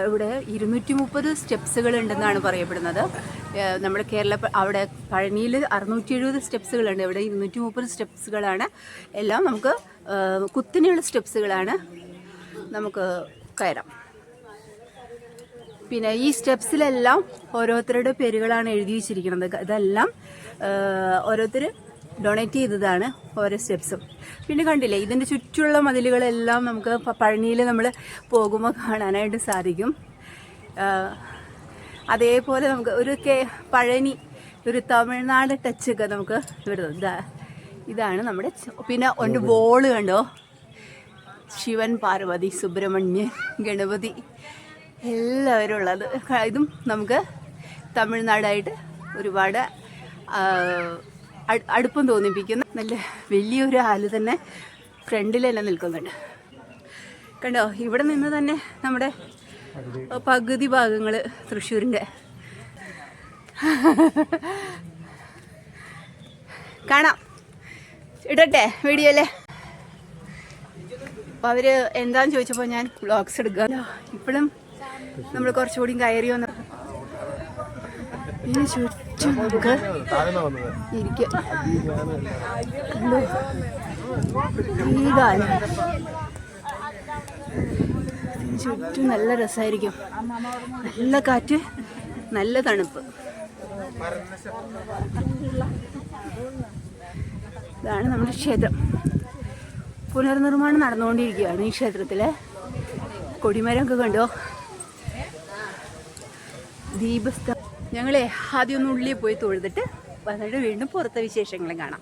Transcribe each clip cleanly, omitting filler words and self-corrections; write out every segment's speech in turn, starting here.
ഇവിടെ 230 സ്റ്റെപ്സുകൾ ഉണ്ടെന്നാണ് പറയപ്പെടുന്നത്. നമ്മുടെ അവിടെ പഴനിയിൽ 670 സ്റ്റെപ്സുകളുണ്ട്. ഇവിടെ 230 സ്റ്റെപ്സുകളാണ്. എല്ലാം നമുക്ക് കുത്തനെയുള്ള സ്റ്റെപ്സുകളാണ്. നമുക്ക് കയറാം. പിന്നെ ഈ സ്റ്റെപ്സിലെല്ലാം ഓരോരുത്തരുടെ പേരുകളാണ് എഴുതി വെച്ചിരിക്കുന്നത്. ഇതെല്ലാം ഓരോരുത്തർ ഡൊണേറ്റ് ചെയ്തതാണ് ഓരോ സ്റ്റെപ്സും. പിന്നെ കണ്ടില്ലേ, ഇതിൻ്റെ ചുറ്റുമുള്ള മതിലുകളെല്ലാം നമുക്ക് പഴനിയിൽ നമ്മൾ പോകുമ്പോൾ കാണാനായിട്ട് സാധിക്കും. അതേപോലെ നമുക്ക് ഒരു പഴനി ഒരു തമിഴ്നാട് ടച്ചൊക്കെ നമുക്ക് വരുന്നത്. ഇതാണ് നമ്മുടെ. പിന്നെ ഒരു ബോള് കണ്ടോ, ശിവൻ, പാർവതി, സുബ്രഹ്മണ്യൻ, ഗണപതി എല്ലാവരും ഉള്ളത്. ഇതും നമുക്ക് തമിഴ്നാടായിട്ട് ഒരുപാട് അടുപ്പം തോന്നിപ്പിക്കുന്ന നല്ല വലിയൊരു ആല് തന്നെ ഫ്രണ്ടിൽ തന്നെ നിൽക്കുന്നുണ്ട്. കണ്ടോ, ഇവിടെ നിന്ന് തന്നെ നമ്മുടെ പകുതി ഭാഗങ്ങൾ തൃശ്ശൂരിൻ്റെ കാണാം. ഇടട്ടെ വീഡിയോ അല്ലേ? അപ്പോൾ അവർ എന്താണെന്ന് ചോദിച്ചപ്പോൾ ഞാൻ വ്ളോഗ്സ് എടുക്കുക. ഇപ്പോഴും നമ്മൾ കുറച്ചുകൂടി കയറി വന്ന് ഇതിന് ചുറ്റും നമുക്ക് ഇരിക്കാം. ഈ കാലം ചുറ്റും നല്ല രസമായിരിക്കും. നല്ല കാറ്റ്, നല്ല തണുപ്പ്. ഇതാണ് നമ്മുടെ ക്ഷേത്രം. പുനർനിർമ്മാണം നടന്നുകൊണ്ടിരിക്കുകയാണ് ഈ ക്ഷേത്രത്തിലെ. കൊടിമരമൊക്കെ കണ്ടോ, ദീപസ്ഥ. ഞങ്ങളെ ആദ്യം ഒന്ന് ഉള്ളിൽ പോയി തൊഴുതിട്ട് വന്നിട്ട് വീണ്ടും പുറത്തെ വിശേഷങ്ങളും കാണാം.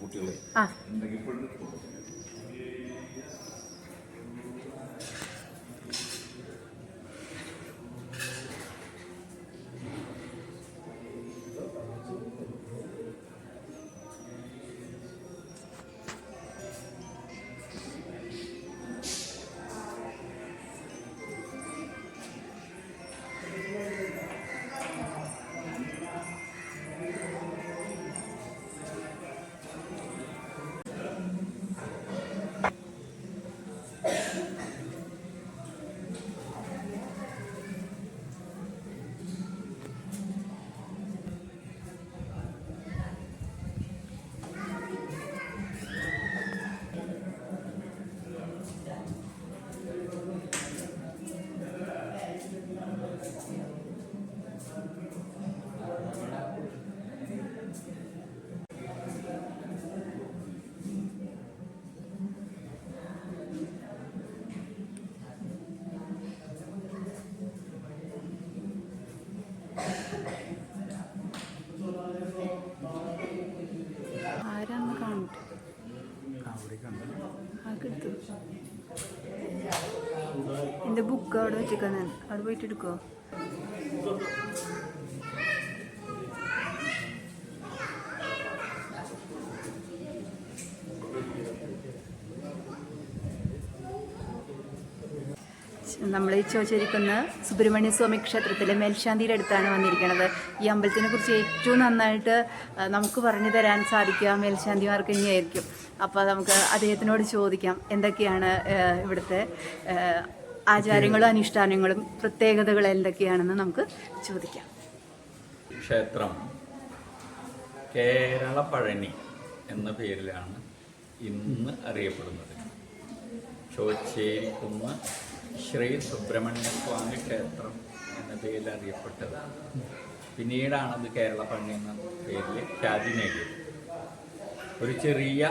കുട്ടികളെ എൻ്റെ ബുക്ക് അവിടെ വെച്ചേക്കാൻ, അവിടെ പോയിട്ട് എടുക്കുമോ? നമ്മൾ ഈ ചോദിച്ചിരിക്കുന്ന സുബ്രഹ്മണ്യ സ്വാമി ക്ഷേത്രത്തിലെ മേൽശാന്തിയുടെ അടുത്താണ് വന്നിരിക്കുന്നത്. ഈ അമ്പലത്തിനെ കുറിച്ച് ഏറ്റവും നന്നായിട്ട് നമുക്ക് പറഞ്ഞു തരാൻ സാധിക്കുക മേൽശാന്തിമാർക്ക് തന്നെയായിരിക്കും. അപ്പോൾ നമുക്ക് അദ്ദേഹത്തിനോട് ചോദിക്കാം എന്തൊക്കെയാണ് ഇവിടുത്തെ ആചാരങ്ങളും അനുഷ്ഠാനങ്ങളും പ്രത്യേകതകളും എന്തൊക്കെയാണെന്ന് നമുക്ക് ചോദിക്കാം. ക്ഷേത്രം കേരള പഴനി എന്ന പേരിലാണ് ഇന്ന് അറിയപ്പെടുന്നത്. ചോച്ചേരിക്കുന്ന് ശ്രീ സുബ്രഹ്മണ്യ സ്വാമി ക്ഷേത്രം എന്ന പേരിൽ അറിയപ്പെട്ടത്. പിന്നീടാണത് കേരള പഴനി എന്ന പേരിൽ ഖ്യാതി നേടിയത്. ഒരു ചെറിയ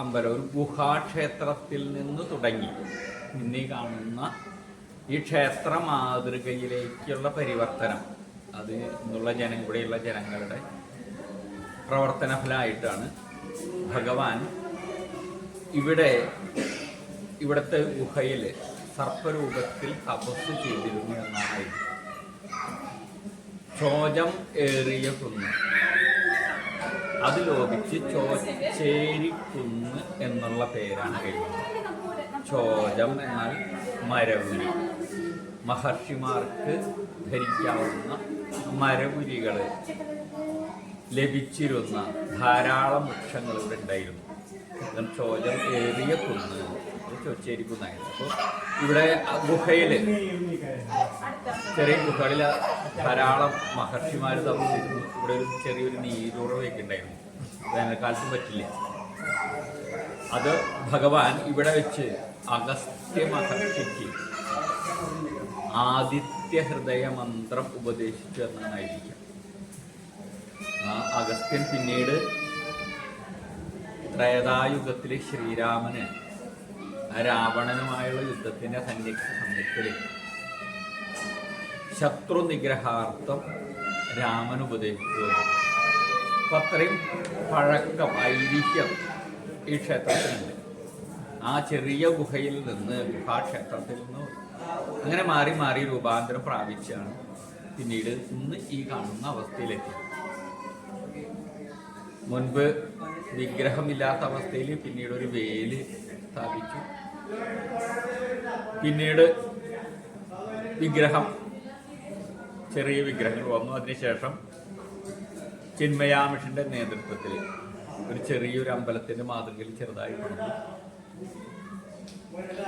അമ്പലം, ഒരു ഗുഹാക്ഷേത്രത്തിൽ നിന്ന് തുടങ്ങി ഇന്നീ കാണുന്ന ഈ ക്ഷേത്ര മാതൃകയിലേക്കുള്ള പരിവർത്തനം അത് ഇന്നുള്ള ഇവിടെയുള്ള ജനങ്ങളുടെ പ്രവർത്തന ഫലമായിട്ടാണ് ഭഗവാൻ ഇവിടുത്തെ ഗുഹയിൽ സർപ്പരൂപത്തിൽ തപസ് ചെയ്തിരുന്നു എന്നാണ്. ചോജം ഏറിയ കുന്ന്, അത് ലോപിച്ച് ചോച്ചേരിക്കുന്ന് എന്നുള്ള പേരാണ് കഴിയുന്നത്. ചോജം എന്നാൽ മരവുരി, മഹർഷിമാർക്ക് ധരിക്കാവുന്ന മരവുരികൾ ലഭിച്ചിരുന്ന ധാരാളം വൃക്ഷങ്ങൾ ഇവിടെ ഉണ്ടായിരുന്നു. ചോജം ഏറിയ കുന്ന്, ചോച്ചേരി കുന്നായിരുന്നു. അപ്പോൾ ഇവിടെ ഗുഹയിൽ, ചെറിയ ഗുഹകളിൽ ധാരാളം മഹർഷിമാർ താമസിച്ചിരുന്നു. ഇവിടെ ഒരു ചെറിയൊരു നീരുറവയൊക്കെ ഉണ്ടായിരുന്നു. വേനൽക്കാലത്തും പറ്റില്ല. അത് ഭഗവാൻ ഇവിടെ വെച്ച് അഗസ്ത്യ മഹർഷിക്ക് ആദിത്യ ഹൃദയ മന്ത്രം ഉപദേശിച്ചു എന്നായിരിക്കും. ആ അഗസ്ത്യൻ പിന്നീട് ത്രേതായുഗത്തിലെ ശ്രീരാമന് രാവണനുമായുള്ള യുദ്ധത്തിന്റെ സമയത്തിൽ ശത്രു നിഗ്രഹാർത്ഥം രാമൻ ഉപദേശിച്ചു. അപ്പം അത്രയും പഴക്കം, ഐതിഹ്യം ഈ ക്ഷേത്രത്തിനുണ്ട്. ആ ചെറിയ ഗുഹയിൽ നിന്ന്, ഗുഹാക്ഷേത്രത്തിൽ നിന്ന് അങ്ങനെ മാറി മാറി രൂപാന്തരം പ്രാപിച്ചാണ് പിന്നീട് ഇന്ന് ഈ കാണുന്ന അവസ്ഥയിലെത്തി. മുൻപ് വിഗ്രഹമില്ലാത്ത അവസ്ഥയിൽ പിന്നീട് ഒരു വേല് സ്ഥാപിച്ചു. പിന്നീട് വിഗ്രഹം, ചെറിയ വിഗ്രഹങ്ങൾ വന്നു. അതിനുശേഷം ചിന്മയാമിഷന്റെ നേതൃത്വത്തിൽ ഒരു ചെറിയൊരു അമ്പലത്തിന്റെ മാതൃകയിൽ ചെറുതായി പണിതു.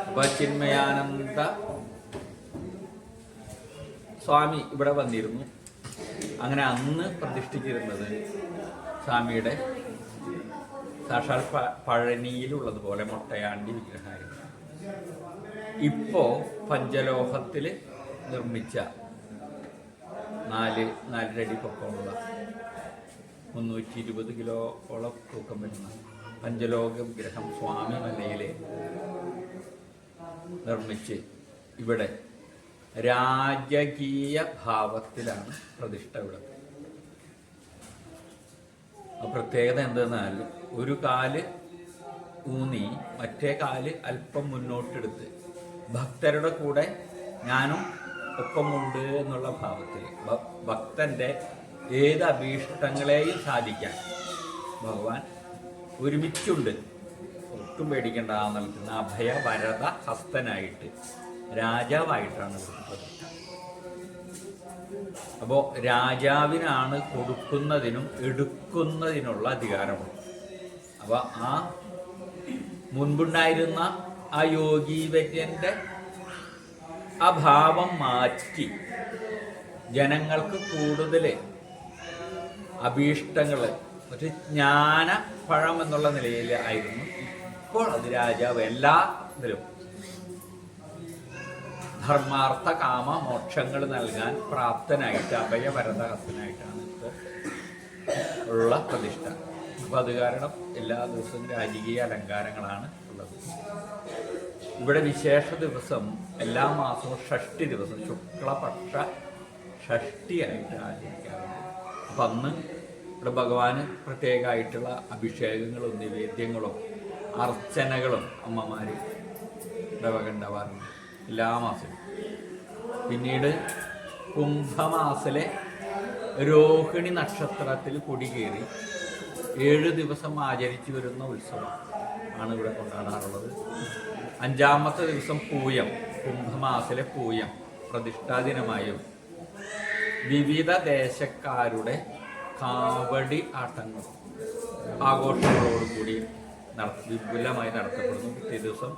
അപ്പൊ ചിന്മയാനന്ദ സ്വാമി ഇവിടെ വന്നിരുന്നു. അങ്ങനെ അന്ന് പ്രതിഷ്ഠിച്ചിരുന്നത് സ്വാമിയുടെ സാക്ഷാൽ പഴനിയിലുള്ളതുപോലെ മൊട്ടയാണ്ടി വിഗ്രഹമായിരുന്നു. ഇപ്പോ പഞ്ചലോഹത്തിൽ നിർമ്മിച്ച 4 അടി പൊക്കമുള്ള 320 കിലോളം തൂക്കം വരുന്ന പഞ്ചലോക വിഗ്രഹം സ്വാമി മലയിലെ നിർമ്മിച്ച് ഇവിടെ രാജകീയ ഭാവത്തിലാണ് പ്രതിഷ്ഠ. ഇവിടെ പ്രത്യേകത എന്തെന്നാൽ ഒരു കാല് ഊന്നി മറ്റേ കാല് അല്പം മുന്നോട്ടെടുത്ത് ഭക്തരുടെ കൂടെ ഞാനും ഒപ്പമുണ്ട് എന്നുള്ള ഭാവത്തിൽ ഭക്തന്റെ ഏത് അഭീഷ്ടങ്ങളെയും സാധിക്കാൻ ഭഗവാൻ ഒരുമിച്ചുണ്ട്. ഒട്ടും പേടിക്കേണ്ട നൽകുന്ന അഭയ വരദ ഹസ്തനായിട്ട് രാജാവായിട്ടാണ് കൊടുക്കുന്നത്. അപ്പോൾ രാജാവിനാണ് കൊടുക്കുന്നതിനും എടുക്കുന്നതിനുള്ള അധികാരമുള്ളത്. അപ്പോൾ ആ മുൻപുണ്ടായിരുന്ന ആ യോഗീവര്യന്റെ ആ ഭാവം മാറ്റി ജനങ്ങൾക്ക് കൂടുതൽ അഭീഷ്ടങ്ങൾ, ഒരു ജ്ഞാനപഴം എന്നുള്ള നിലയിൽ ആയിരുന്നു. ഇപ്പോൾ അത് രാജാവ് എല്ലാ ഇതിലും ധർമാർത്ഥ കാമ മോക്ഷങ്ങൾ നൽകാൻ പ്രാപ്തനായിട്ട് അഭയവരദഹസ്തനായിട്ടാണ് ഇപ്പോൾ ഉള്ള പ്രതിഷ്ഠ. അപ്പം അത് കാരണം എല്ലാ ദിവസവും രാജകീയ അലങ്കാരങ്ങളാണ് ഉള്ളത്. ഇവിടെ വിശേഷ ദിവസം എല്ലാ മാസവും ഷഷ്ടി ദിവസം, ശുക്ലപക്ഷ ഷഷ്ടിയായിട്ട് ആചരിക്കാറുണ്ട്. അപ്പം അന്ന് ഇവിടെ ഭഗവാന് പ്രത്യേകമായിട്ടുള്ള അഭിഷേകങ്ങളും നിവേദ്യങ്ങളും അർച്ചനകളും അമ്മമാർ ഇടവക ഉണ്ടാവാറുണ്ട് എല്ലാ മാസവും. പിന്നീട് കുംഭമാസിലെ രോഹിണി നക്ഷത്രത്തിൽ കൊടികേറി 7 ദിവസം ആചരിച്ചു വരുന്ന ഉത്സവം ആണ് ഇവിടെ കൊണ്ടാടാറുള്ളത്. 5-ാമത്തെ ദിവസം പൂയം, കുംഭമാസിലെ പൂയം പ്രതിഷ്ഠാദിനമായും വിവിധ ദേശക്കാരുടെ കാവടി ആട്ടങ്ങൾ ആഘോഷങ്ങളോടുകൂടി വിപുലമായി നടത്തപ്പെടുന്നു. പിറ്റേ ദിവസം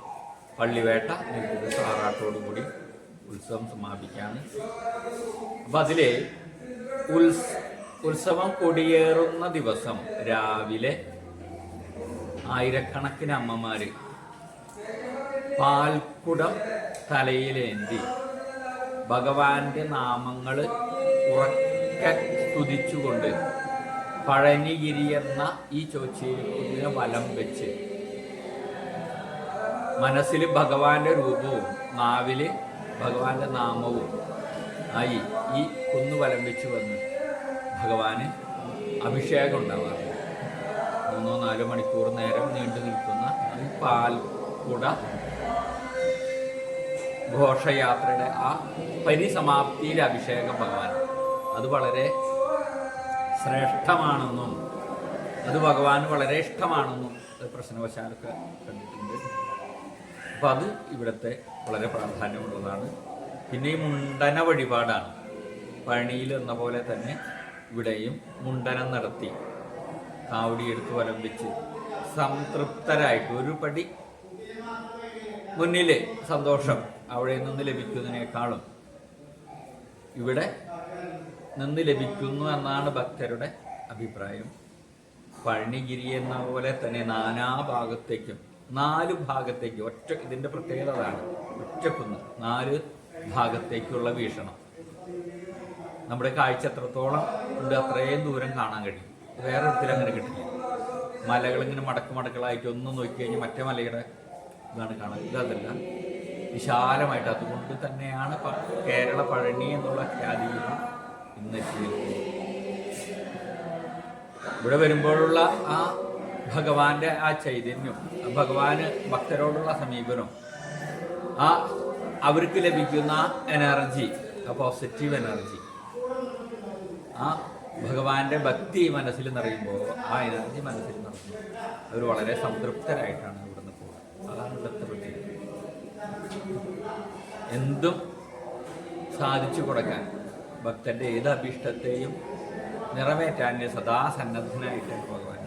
പള്ളിവേട്ട, ദിവസം ആറാട്ടോടുകൂടി ഉത്സവം സമാപിക്കാണ്. അപ്പം അതിലെ ഉത്സവം കൊടിയേറുന്ന ദിവസം രാവിലെ ആയിരക്കണക്കിന് അമ്മമാര് പാൽക്കുടം തലയിലേന്തി ഭഗവാന്റെ നാമങ്ങൾ ഉറക്കെ സ്തുതിച്ചുകൊണ്ട് പഴനിഗിരി എന്ന ഈ ചോച്ചേരിക്കുന്നിനെ വലം വെച്ച് മനസ്സിൽ ഭഗവാന്റെ രൂപവും നാവിൽ ഭഗവാന്റെ നാമവും ആയി ഈ കുന്നു വലം വെച്ച് വന്ന് ഭഗവാന് അഭിഷേകം ഉണ്ടാവാറുണ്ട്. 3-4 മണിക്കൂർ നേരം നീണ്ടു നിൽക്കുന്ന ഈ പാൽക്കുട ഘോഷയാത്രയുടെ ആ പരിസമാപ്തിയിലെ അഭിഷേകം ഭഗവാൻ അത് വളരെ ശ്രേഷ്ഠമാണെന്നും അത് ഭഗവാന് വളരെ ഇഷ്ടമാണെന്നും അത് പ്രശ്നവശാലൊക്കെ കണ്ടിട്ടുണ്ട്. അപ്പം അത് ഇവിടുത്തെ വളരെ പ്രാധാന്യമുള്ളതാണ്. പിന്നെ ഈ മുണ്ടന വഴിപാടാണ്. പഴനിയിൽ എന്ന പോലെ തന്നെ ഇവിടെയും മുണ്ടനം നടത്തി കാവടിയെടുത്ത് വലം വെച്ച് സംതൃപ്തരായിട്ട് ഒരു പടി മുന്നിൽ സന്തോഷം അവിടെ നിന്ന് ലഭിക്കുന്നതിനേക്കാളും ഇവിടെ നിന്ന് ലഭിക്കുന്നു എന്നാണ് ഭക്തരുടെ അഭിപ്രായം. പഴനിഗിരി എന്ന പോലെ തന്നെ നാനാഭാഗത്തേക്കും 4 ഭാഗത്തേക്ക് ഇതിൻ്റെ പ്രത്യേകത അതാണ്. ഒറ്റക്കുന്ന് 4 ഭാഗത്തേക്കുള്ള വീക്ഷണം. നമ്മുടെ കാഴ്ച എത്രത്തോളം ഉണ്ട് അത്രയും ദൂരം കാണാൻ കഴിയും. വേറെ ഒരിടത്തിൽ അങ്ങനെ കിട്ടില്ല. മലകളിങ്ങനെ മടക്കുകളായിട്ട് ഒന്ന് നോക്കിക്കഴിഞ്ഞാൽ മറ്റേ മലയുടെ ഇതാണ് കാണാൻ. ഇതല്ല, വിശാലമായിട്ട്. അതുകൊണ്ട് തന്നെയാണ് കേരള പഴനി എന്നുള്ള ഖ്യാതിയിൽ ഇന്ന് എത്തിയിരിക്കുന്നത്. ഇവിടെ വരുമ്പോഴുള്ള ആ ഭഗവാന്റെ ആ ചൈതന്യം, ഭഗവാന് ഭക്തരോടുള്ള സമീപനം, അവർക്ക് ലഭിക്കുന്ന എനർജി, ആ പോസിറ്റീവ് എനർജി, ആ ഭഗവാന്റെ ഭക്തി മനസ്സിൽ നിറയുമ്പോൾ ആ എനർജി മനസ്സിൽ നിറഞ്ഞു അവർ വളരെ സംതൃപ്തരായിട്ടാണ് ഇവിടുന്ന് പോകുന്നത്. അതാണ് ഇവിടുത്തെ പ്രത്യേകത. എന്തും സാധിച്ചു കൊടുക്കാൻ, ഭക്തന്റെ ഏത് അഭീഷ്ടത്തെയും നിറവേറ്റാൻ സദാ സന്നദ്ധനായിട്ടാണ് ഭഗവാൻ.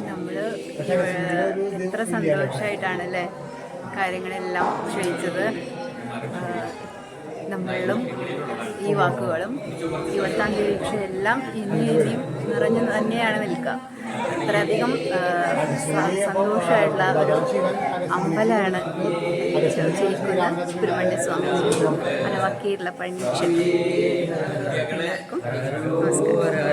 നമ്മള് എത്ര സന്തോഷമായിട്ടാണല്ലേ കാര്യങ്ങളെല്ലാം ക്ഷയിച്ചത്. നമ്മളും ഈ വാക്കുകളും ഇവിടുത്തെ അന്തരീക്ഷമെല്ലാം ഇനിയും നിറഞ്ഞു തന്നെയാണ് നിൽക്കുക. അത്രയധികം സന്തോഷമായിട്ടുള്ള ഒരു അമ്പലമാണ് ചെയ്യിക്കുന്ന സുബ്രഹ്മണ്യ സ്വാമി അനവക്കീറുള്ള പഴനി ക്ഷേത്രം. എല്ലാവർക്കും നമസ്കാരം.